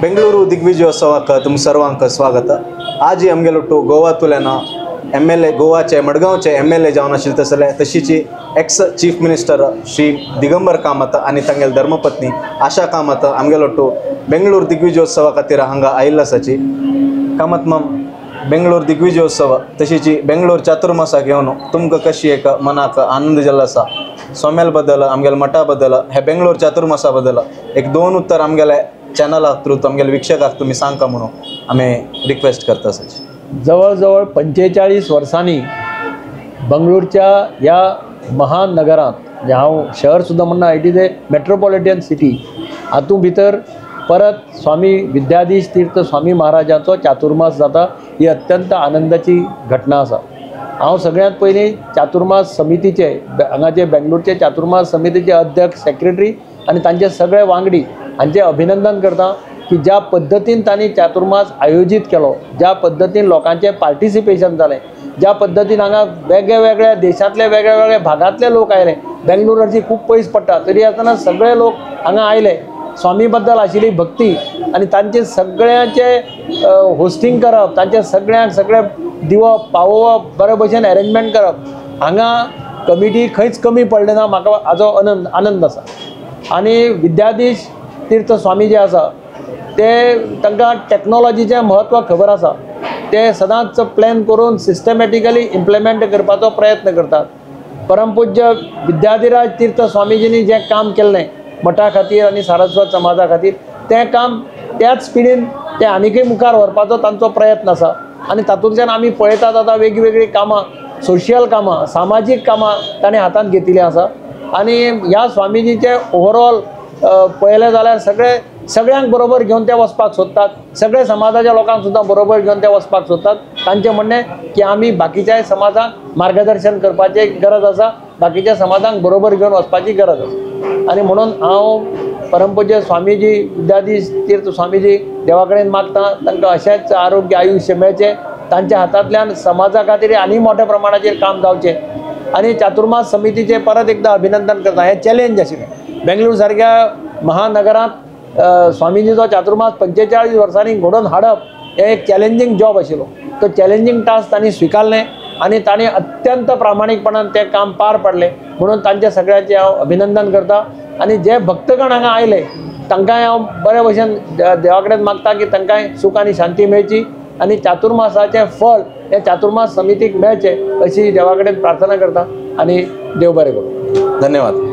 ಬೆಂಗಳೂರು ದಿಗ್ವಿಜಯೋತ್ಸವಕ್ಕೆ तुम सर्वांक स्वागत। आज आमगेलोटू गोवातुल्यान MLA गोवाचे मडगावचे MLA जावन आशिल्ले तसले तशीची ex chief minister Shri Digambar Kamat आनी तांगेल धर्मपत्नी आशा कामत आमगेलोटू बेंगळूर दिग्विजयोत्सवा खातीर हांगा आयिल्ले आसाची। कामत मम बेंगळूर दिग्विजयोत्सव तशीची बेंगळूर चातुर्मासाक येवन तुमकां कशी एक मनाक आनंद जाल्लो आसा सोम्याल बद्दल आमगेल मठा बद्दल हे बेंगळूर चातुर्मासा बद्दल एक दोन उत्तर आमगेले चॅनला थ्रू आमगेले विक्षकाक तुमी सांगता म्हणून आमी रिक्वेस्ट करता आसाची। जवळजवळ 45 वर्सांनी बंगळूरच्या या महानगरांत हांव शहर सुद्दां म्हणना it is a metropolitan city हातूंत भितर परत स्वामी विद्याधीश तीर्थ स्वामी महाराजांचो चातुर्मास जाता ही अत्यंत आनंदाची घटना आसा। हांव सगळ्यांत पयलीं चातुर्मास समितीचे हांगाचे बेंगळूरचे चातुर्मास समितीचे अध्यक्ष सेक्रेटरी आनी तांचे सगळे वांगडी हांचे अभिनंदन करता की ज्या पद्दतीन तांणी चातुर्मास आयोजीत केलो, ज्या पद्दतीन लोकांचें पार्टिसिपेशन जालें, ज्या पद्दतीन हांगा वेगळ्या देशांतले वेगळ्या भागांतले लोक आयले। बेंगळूर हरशी खूब पयस पडटा तरी आसतना सगळे लोक हांगा आयले। स्वामी बद्दल आशिल्ली भक्ती आनी तांचे सगळ्यांचे होस्टिंग करप, तांचे सगळ्यांक सगळे दिवप पावोवप बरे भशेन अरेंजमेंट करप हांगा कमिटी खंयच कमी पडले ना म्हाका हाजो आनंद आसा। आनी विद्याधीश तीर्थ स्वामी जे आसा ते तांकां टॅक्नोलॉजीचें म्हत्व खबर आसा, ते सदांच प्लॅन करून सिस्टमॅटिकली इम्प्लिमेंट करपाचो प्रयत्न करतात। परमपूज्य विद्याधिराज तीर्थ स्वामीजींनी जें काम केल्लें मठा खातीर आनी सारस्वत समाजा खातीर तें काम त्याच स्पिडीन ते आनीकय मुखार व्हरपाचो तांचो प्रयत्न आसा। आनी तातूंतल्यान आमी पळयतात आतां वेगळीं कामां, सोशियल कामां, सामाजीक कामां ताणें हातांत घेतिल्लीं आसा। आनी ह्या स्वामीजीचे ओवरऑल पळयलें जाल्यार सगळ्यांक बरोबर घेवन ते वचपाक सोदतात, सगळे समाजाच्या लोकांक सुद्दां बरोबर घेवन ते वचपाक सोदतात। तांचें म्हणणें की आमी बाकीच्या समाजाक मार्गदर्शन करपाची गरज आसा, बाकीच्या समाजांक बरोबर घेवन वचपाची गरज आसा। आनी म्हणून हांव परमपूज्य स्वामीजी विद्याधीश तीर्थ स्वामीजी देवा कडेन मागता तांकां अशेंच आरोग्य आयुश्य मेळचें, तांच्या हातांतल्यान समाजा खातीर आनी मोठ्या प्रमाणाचेर काम जावचें। आनी चातुर्मास समितीचें परत एकदां अभिनंदन करता। हें चॅलेंज आशिल्लें बेंगळूर सारक्या महानगरांत स्वामीजीचो चातुर्मास 45 वर्सांनी घडोवन हाडप हें एक चॅलेंजींग जॉब आशिल्लो। तो चॅलेंजींग टास्क तांणी स्विकारलें आनी तांणी अत्यंत प्रामाणीकपणान तें काम पार पाडलें म्हणून तांचे सगळ्यांचें हांव अभिनंदन करता। आनी जे भक्तगण हांगा आयले तांकांय हांव बरे भशेन देवा कडेन मागता की तांकांय सूख आनी शांती मेळची आनी चातुर्मासाचें फळ हे चातुर्मास समितीक मेळचें अशी देवा कडेन प्रार्थना करता आनी देव बरें करूं। धन्यवाद।